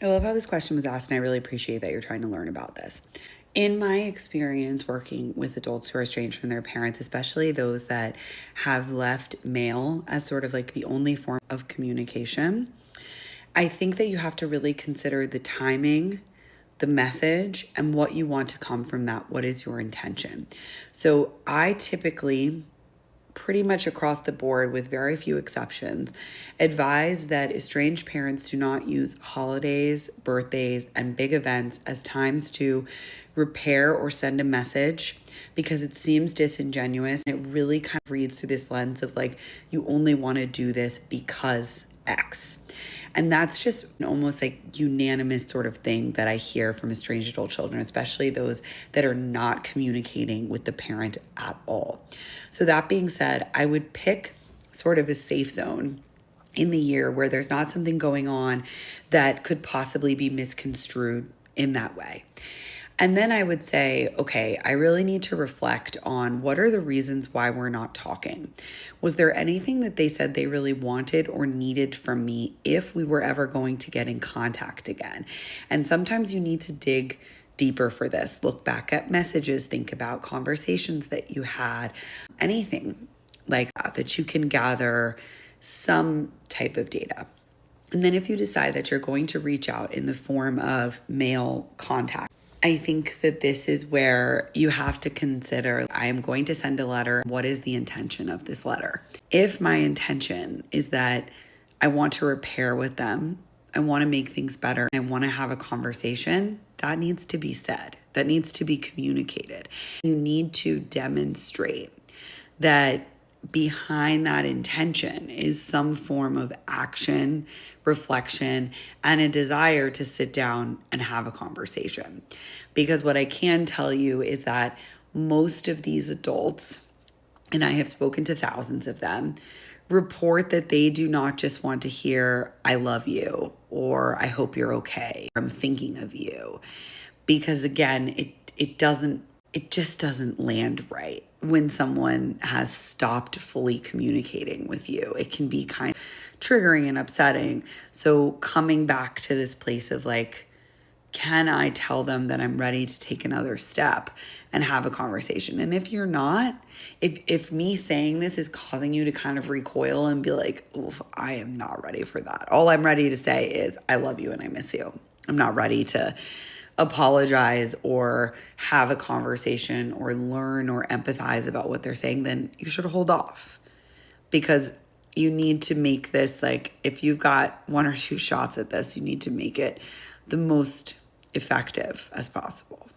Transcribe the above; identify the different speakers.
Speaker 1: I love how this question was asked, and I really appreciate that you're trying to learn about this. In my experience working with adults who are estranged from their parents, especially those that have left mail as sort of like the only form of communication, I think that you have to really consider the timing, the message, and what you want to come from that. What is your intention? So I typically, pretty much across the board, with very few exceptions, advise that estranged parents do not use holidays, birthdays, and big events as times to repair or send a message, because it seems disingenuous. It really kind of reads through this lens of like, you only want to do this because X. And that's just almost like unanimous sort of thing that I hear from estranged adult children, especially those that are not communicating with the parent at all. So that being said, I would pick sort of a safe zone in the year where there's not something going on that could possibly be misconstrued in that way. And then I would say, okay, I really need to reflect on what are the reasons why we're not talking. Was there anything that they said they really wanted or needed from me if we were ever going to get in contact again? And sometimes you need to dig deeper for this. Look back at messages, think about conversations that you had, anything like that you can gather some type of data. And then if you decide that you're going to reach out in the form of mail contact, I think that this is where you have to consider, I am going to send a letter. What is the intention of this letter? If my intention is that I want to repair with them, I want to make things better, I want to have a conversation, that needs to be said. That needs to be communicated. You need to demonstrate that behind that intention is some form of action, reflection, and a desire to sit down and have a conversation. Because what I can tell you is that most of these adults, and I have spoken to thousands of them, report that they do not just want to hear, I love you, or I hope you're okay, or I'm thinking of you. Because again, it just doesn't land right when someone has stopped fully communicating with you. It can be kind of triggering and upsetting. So coming back to this place of like, can I tell them that I'm ready to take another step and have a conversation? And if you're not, if me saying this is causing you to kind of recoil and be like, oof, I am not ready for that. All I'm ready to say is I love you and I miss you. I'm not ready to apologize or have a conversation or learn or empathize about what they're saying, then you should hold off, because you need to make this, like, if you've got one or two shots at this, you need to make it the most effective as possible.